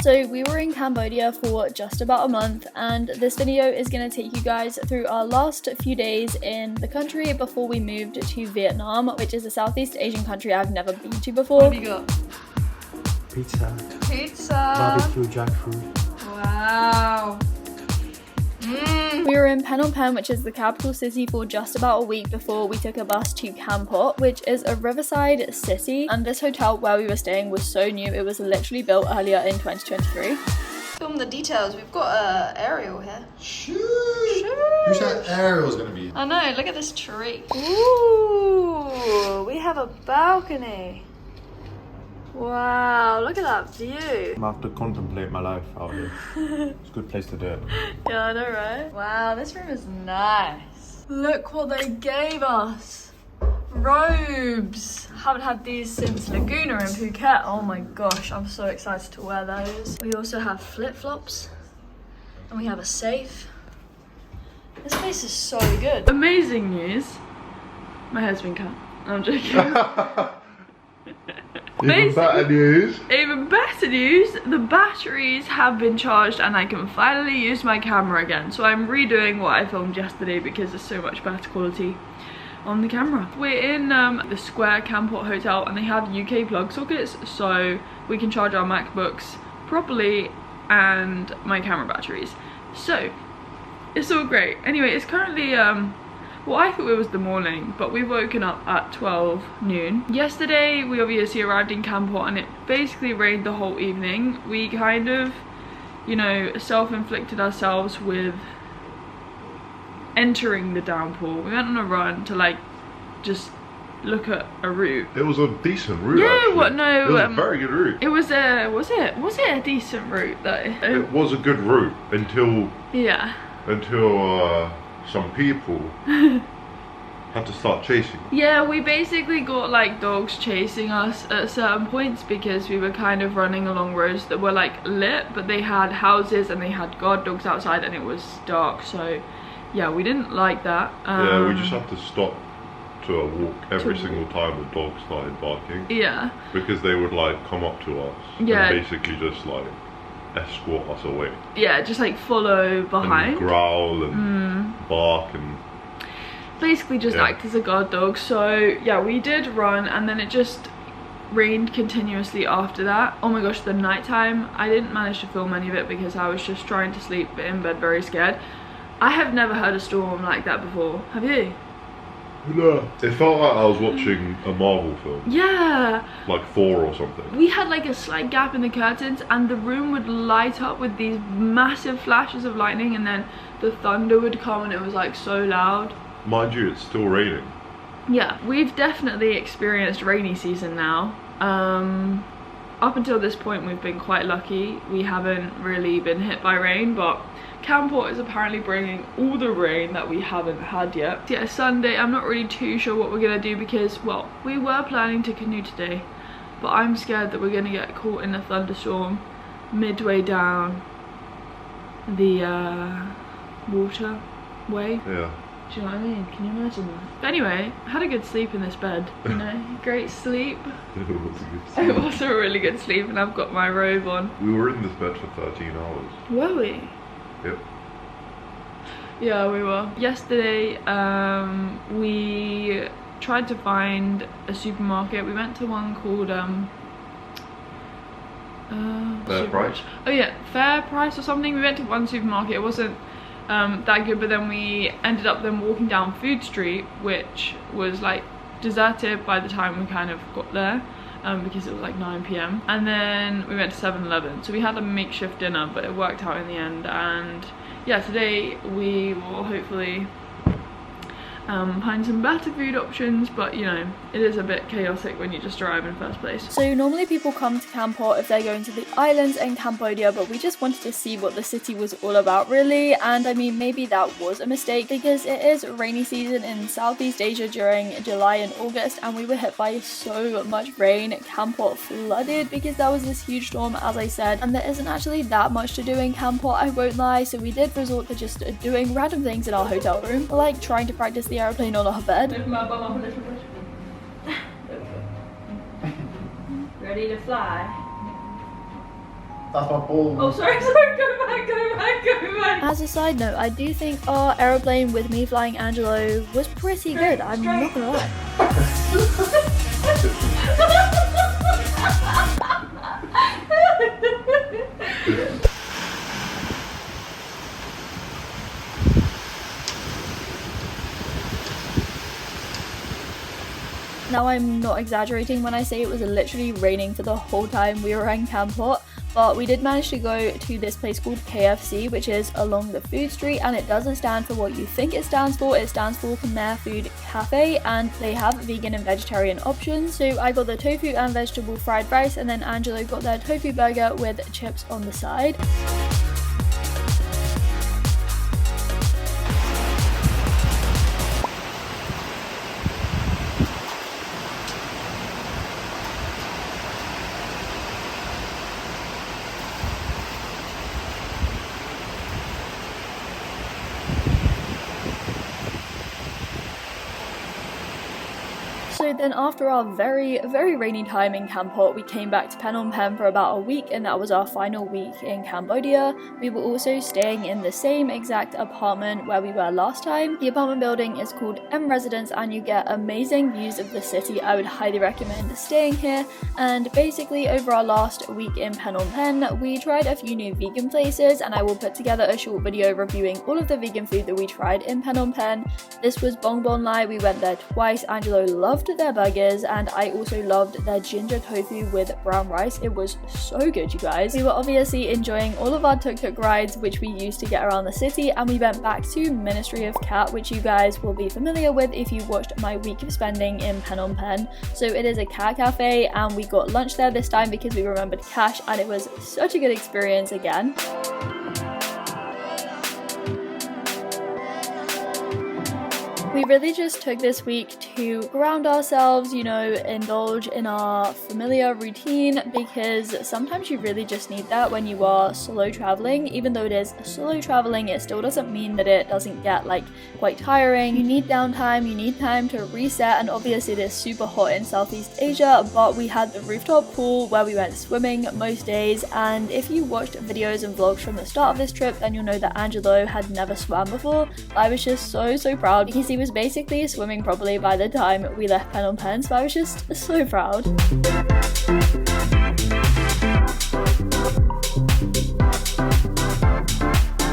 So we were in Cambodia for just about a month, and this video is going to take you guys through our last few days in the country before we moved to Vietnam, which is a Southeast Asian country I've never been to before. What have you got? Pizza. Barbecue jackfruit. Wow. We were in Phnom, which is the capital city, for just about a week before we took a bus to Kampot, which is a riverside city, and this hotel where we were staying was so new. It was literally built earlier in 2023. Film the details. We've got an aerial here. Who said Ariel's gonna be? I know, look at this tree. Ooh, we have a balcony. Wow, look at that view. I have to contemplate my life out here. It's a good place to do it. Yeah, I know, right? Wow, this room is nice. Look what they gave us. Robes. Haven't had these since Laguna in Phuket. Oh my gosh, I'm so excited to wear those. We also have flip-flops. And we have a safe. This place is so good. Amazing news. My hair's been cut. I'm joking. Even better news. Even better news, the batteries have been charged and I can finally use my camera again. So I'm redoing what I filmed yesterday because there's so much better quality on the camera. We're in the Square Campot Hotel and they have UK plug sockets, so we can charge our MacBooks properly and my camera batteries. So it's all great. Anyway, it's currently well, I thought it was the morning, but we've woken up at 12 noon. Yesterday, we obviously arrived in Kampot and it basically rained the whole evening. We kind of, you know, self-inflicted ourselves with entering the downpour. We went on a run to like, just look at a route. It was a decent route, yeah, actually. what, no. It was a very good route. It was was it a decent route though? It was a good route until... Yeah. Until, some people had to start chasing. Yeah, we basically got like dogs chasing us at certain points because we were kind of running along roads that were like lit, but they had houses and they had guard dogs outside and it was dark, so yeah, we didn't like that. Yeah, we just had to stop to a walk every single time the dog started barking. Yeah. Because they would like come up to us and basically just like escort us away. Yeah, just like follow behind. And growl and bark and... Basically just act as a guard dog. So yeah, we did run and then it just rained continuously after that. Oh my gosh, the nighttime, I didn't manage to film any of it because I was just trying to sleep in bed very scared. I have never heard a storm like that before. Have you? No. It felt like I was watching a Marvel film. Yeah. Like Thor or something. We had like a slight gap in the curtains and the room would light up with these massive flashes of lightning and then the thunder would come and it was like so loud. Mind you, it's still raining. Yeah, we've definitely experienced rainy season now. Up until this point we've been quite lucky. We haven't really been hit by rain, but Kampot is apparently bringing all the rain that we haven't had yet. Yeah, Sunday, I'm not really too sure what we're gonna do because, well, we were planning to canoe today, but I'm scared that we're gonna get caught in a thunderstorm midway down the waterway. Yeah. Do you know what I mean? Can you imagine that? But anyway, I had a good sleep in this bed, you know, great sleep. It was a good sleep. It was a really good sleep and I've got my robe on. We were in this bed for 13 hours. Were we? Yep. Yeah, we were. Yesterday, we tried to find a supermarket. We went to one called, Fair Price? Oh yeah, Fair Price or something. We went to one supermarket. It wasn't that good, but then we ended up then walking down Food Street, which was like deserted by the time we kind of got there. Because it was like 9 PM and then we went to 7-Eleven, so we had a makeshift dinner but it worked out in the end. And yeah, today we will hopefully find some better food options, but you know, it is a bit chaotic when you just arrive in the first place. So normally people come to Kampot if they're going to the islands in Cambodia, but we just wanted to see what the city was all about really, and I mean maybe that was a mistake because it is rainy season in Southeast Asia during July and August and we were hit by so much rain. Kampot flooded because there was this huge storm, as I said, and there isn't actually that much to do in Kampot, I won't lie, so we did resort to just doing random things in our hotel room, like trying to practice the airplane on our bed. Lift my bum up a little bit. Ready to fly. That's my ball. Oh, sorry, go back. As a side note, I do think our aeroplane with me flying Angelo was pretty good, I'm not gonna lie. Now, I'm not exaggerating when I say it was literally raining for the whole time we were in Kampot, but we did manage to go to this place called KFC, which is along the food street, and it doesn't stand for what you think it stands for. It stands for Khmer Food Cafe, and they have vegan and vegetarian options. So I got the tofu and vegetable fried rice, and then Angelo got their tofu burger with chips on the side. So then after our very rainy time in Kampot, we came back to Phnom Penh for about a week, and that was our final week in Cambodia. We were also staying in the same exact apartment where we were last time. The apartment building is called M Residence, and you get amazing views of the city. I would highly recommend staying here. And basically over our last week in Phnom Penh, we tried a few new vegan places, and I will put together a short video reviewing all of the vegan food that we tried in Phnom Penh. This was Bong Bon Lai. We went there twice. Angelo loved their burgers, and I also loved their ginger tofu with brown rice. It was so good, you guys. We were obviously enjoying all of our tuk-tuk rides, which we used to get around the city, and we went back to Ministry of Cat, which you guys will be familiar with if you watched my week of spending in Phnom Penh. So it is a cat cafe, and we got lunch there this time because we remembered cash, and it was such a good experience again. We really just took this week to ground ourselves, you know, indulge in our familiar routine, because sometimes you really just need that when you are solo traveling. Even though it is solo traveling, it still doesn't mean that it doesn't get like quite tiring. You need downtime, you need time to reset, and obviously it is super hot in Southeast Asia, but we had the rooftop pool where we went swimming most days. And if you watched videos and vlogs from the start of this trip, then you'll know that Angelo had never swam before. I was just so proud because he was basically swimming properly by the time we left Phnom Penh, so I was just so proud.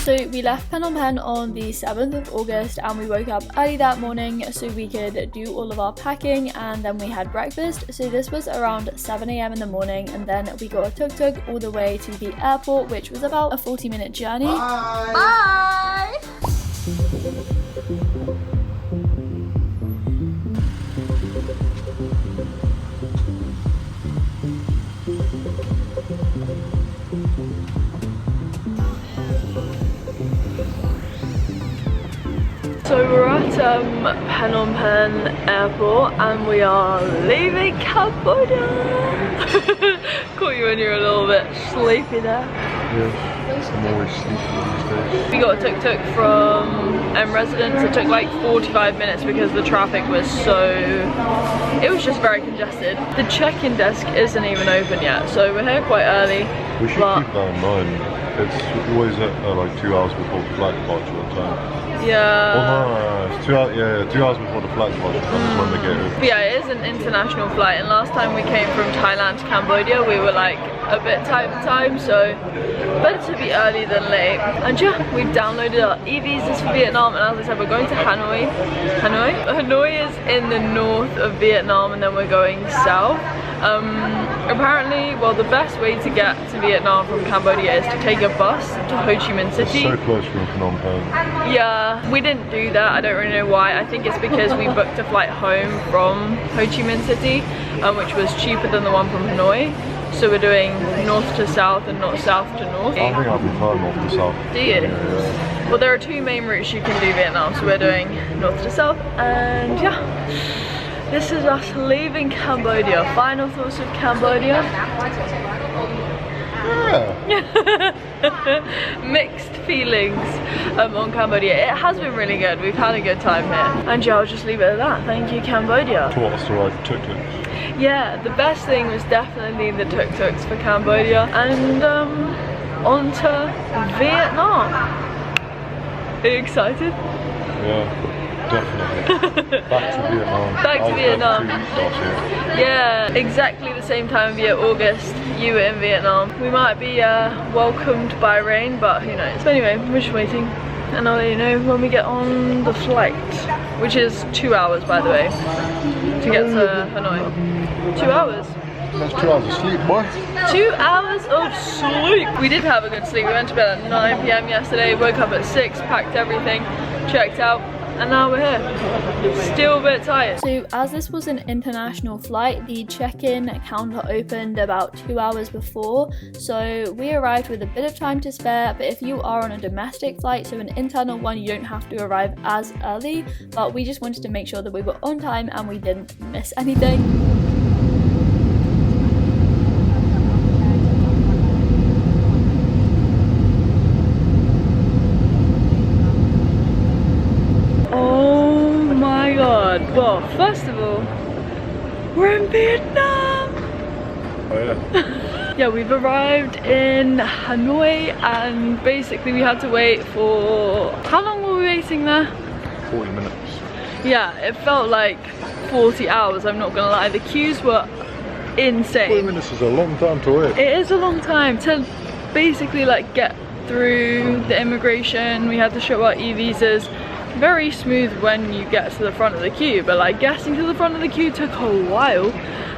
So we left Phnom Penh on the 7th of August, and we woke up early that morning so we could do all of our packing, and then we had breakfast. So this was around 7 AM in the morning, and then we got a tuk-tuk all the way to the airport, which was about a 40-minute journey. Bye! So we're at Phnom Penh airport, and we are leaving Cambodia. Caught you when you're a little bit sleepy there. Yeah, I'm always sleepy these days. We got a tuk-tuk from M Residence. It took like 45 minutes because the traffic was it was just very congested. The check-in desk isn't even open yet, so we're here quite early. We should keep that in mind. It's always at like 2 hours before the flight departure on time. Yeah. Well, no, it's 2 hours, 2 hours before the flight departure comes when they get in. But yeah, it is an international flight, and last time we came from Thailand to Cambodia, we were like a bit tight for time, so better to be early than late. And yeah, we've downloaded our e-visas for Vietnam, and as I said, we're going to Hanoi. Hanoi is in the north of Vietnam, and then we're going south. Apparently, well, the best way to get to Vietnam from Cambodia is to take a bus to Ho Chi Minh City. It's so close from Phnom Penh. Yeah, we didn't do that. I don't really know why. I think it's because we booked a flight home from Ho Chi Minh City, which was cheaper than the one from Hanoi. So we're doing north to south and not south to north. I think I'll prefer north to south. Do you? Yeah. Well, there are two main routes you can do Vietnam, so we're doing north to south, and yeah. This is us leaving Cambodia. Final thoughts of Cambodia? Yeah. Mixed feelings on Cambodia. It has been really good. We've had a good time here. And yeah, I'll just leave it at that. Thank you, Cambodia. Taught us to ride tuk-tuk. Yeah, the best thing was definitely the tuk-tuks for Cambodia, and on to Vietnam. Are you excited? Yeah, definitely. Back to Vietnam. Back to Vietnam. 2 weeks last year. Yeah, exactly the same time of year, August, you were in Vietnam. We might be welcomed by rain, but who knows. But anyway, we're just waiting, and I'll let you know when we get on the flight, which is 2 hours, by the way, to get to Hanoi. 2 hours. That's 2 hours of sleep, boy. 2 hours of sleep. We did have a good sleep. We went to bed at 9 PM yesterday, woke up at 6, packed everything, checked out, and now we're here. Still a bit tired. So as this was an international flight, the check-in counter opened about 2 hours before, so we arrived with a bit of time to spare. But if you are on a domestic flight, so an internal one, you don't have to arrive as early, but we just wanted to make sure that we were on time and we didn't miss anything. Well, first of all, we're in Vietnam! Oh yeah. Yeah, we've arrived in Hanoi, and basically we had to wait for... How long were we waiting there? 40 minutes. Yeah, it felt like 40 hours, I'm not gonna lie. The queues were insane. 40 minutes is a long time to wait. It is a long time to basically like get through the immigration. We had to show our e-visas. Very smooth when you get to the front of the queue, but like getting to the front of the queue took a while.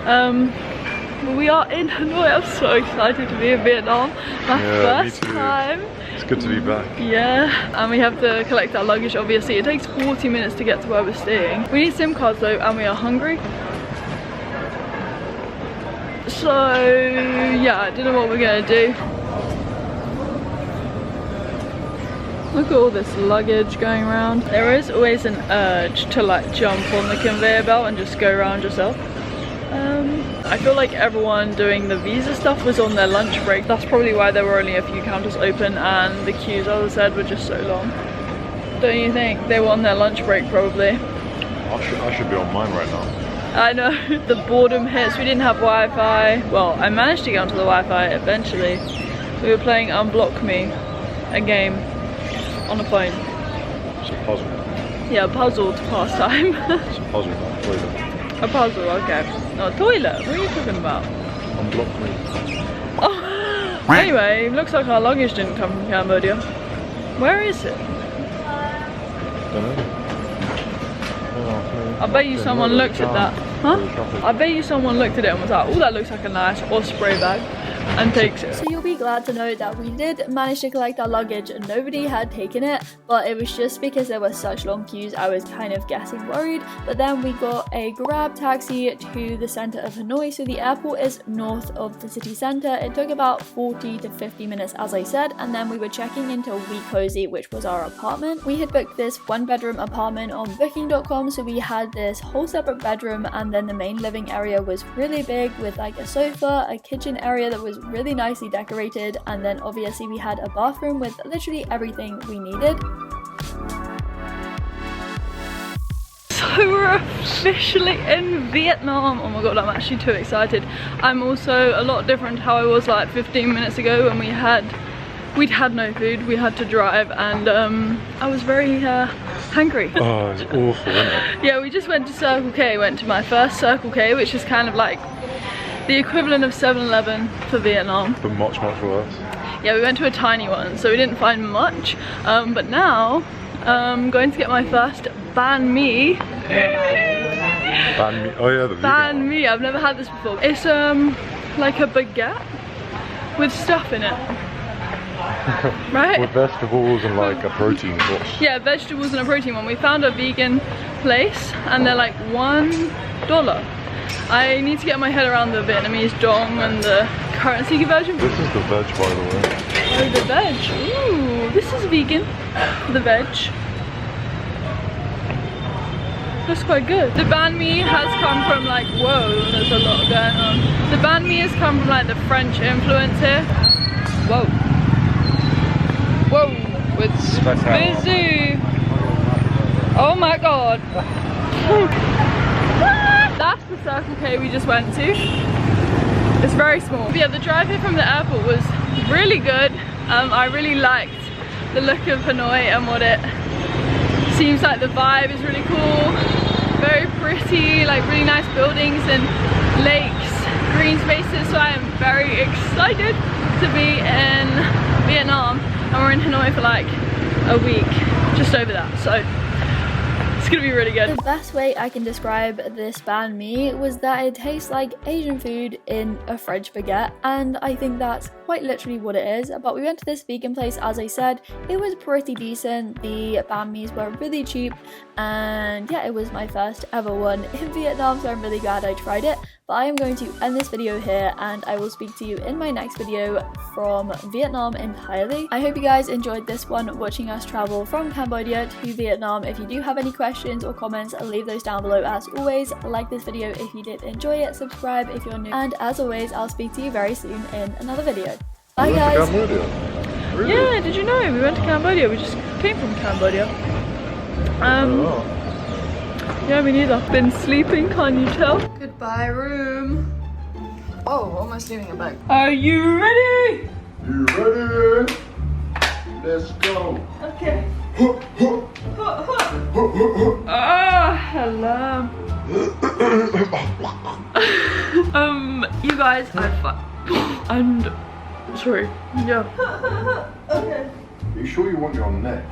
But we are in Hanoi. I'm so excited to be in Vietnam. My first time. It's good to be back. Yeah, and we have to collect our luggage. Obviously it takes 40 minutes to get to where we're staying. We need SIM cards though, and we are hungry. So yeah, I don't know what we're gonna do. Look at all this luggage going around. There is always an urge to like jump on the conveyor belt and just go around yourself. I feel like everyone doing the visa stuff was on their lunch break. That's probably why there were only a few counters open and the queues, as I said, were just so long. Don't you think? They were on their lunch break probably. I should be on mine right now. I know. The boredom hits. We didn't have Wi-Fi. Well, I managed to get onto the Wi-Fi eventually. We were playing Unblock Me, a game on a phone. It's a puzzle. Yeah, a puzzle to pass time. It's a puzzle, not a toilet. A puzzle, okay. No, a toilet? What are you talking about? Unblock me. Oh. Anyway, looks like our luggage didn't come from Cambodia. Where is it? Don't know. I bet you someone looked at that. Huh? I bet you someone looked at it and was like, oh, that looks like a nice Osprey bag, and takes it. So you'll be glad to know that we did manage to collect our luggage and nobody had taken it, but it was just because there were such long queues I was kind of getting worried. But then we got a grab taxi to the center of Hanoi, so the airport is north of the city center. It took about 40 to 50 minutes as I said, and then we were checking into We Cozy, which was our apartment. We had booked this 1-bedroom apartment on booking.com, so we had this whole separate bedroom, and then the main living area was really big with like a sofa, a kitchen area that was really nicely decorated, and then obviously we had a bathroom with literally everything we needed. So we're officially in Vietnam. Oh my god, I'm actually too excited. I'm also a lot different to how I was like 15 minutes ago when we'd had no food, we had to drive, and I was very hungry. Oh, it's awful, isn't it? Yeah, we just went to Circle K, went to my first Circle K, which is kind of like the equivalent of 7-Eleven for Vietnam. But much, much worse. Yeah, we went to a tiny one, so we didn't find much. But now, I'm going to get my first banh mi. Banh mi. Oh yeah, the Banh vegan mi, I've never had this before. It's like a baguette with stuff in it. Right? With vegetables and like a protein sauce. Yeah, vegetables and a protein one. We found a vegan place and they're like $1. I need to get my head around the Vietnamese dong and the currency conversion. This is the veg, by the way. Oh, the veg. Ooh, this is vegan. The veg. Looks quite good. The banh mi has come from like, whoa, there's a lot going on. The banh mi has come from like the French influence here. Whoa. Whoa, it's busy. Oh my god. That's the Circle K we just went to. It's very small. But yeah, the drive here from the airport was really good. I really liked the look of Hanoi and what it seems like. The vibe is really cool, very pretty, like really nice buildings and lakes, green spaces. So I am very excited to be in Vietnam, and we're in Hanoi for like a week, just over that. So it's gonna be really good. The best way I can describe this banh mi was that it tastes like Asian food in a French baguette, and I think that's quite literally what it is. But we went to this vegan place, as I said. It was pretty decent. The banh mi's were really cheap, and yeah, it was my first ever one in Vietnam, so I'm really glad I tried it. But I am going to end this video here, and I will speak to you in my next video from Vietnam entirely. I hope you guys enjoyed this one, watching us travel from Cambodia to Vietnam. If you do have any questions or comments, leave those down below. As always, like this video if you did enjoy it, subscribe if you're new, and as always, I'll speak to you very soon in another video. Bye guys! Really? Yeah, did you know? We went to Cambodia. We just came from Cambodia. Yeah, me neither. Been sleeping, can't you tell? Goodbye, room. Oh, almost leaving a bag. Are you ready? You ready? Let's go. Okay. Ah, hello. You guys, I'm sorry. Yeah. Okay. Are you sure you want your neck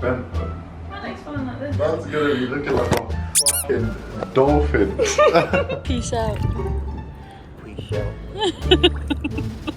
bent though? My neck's fine like this. That's gonna be looking like a fucking dolphin. Peace out. Peace out.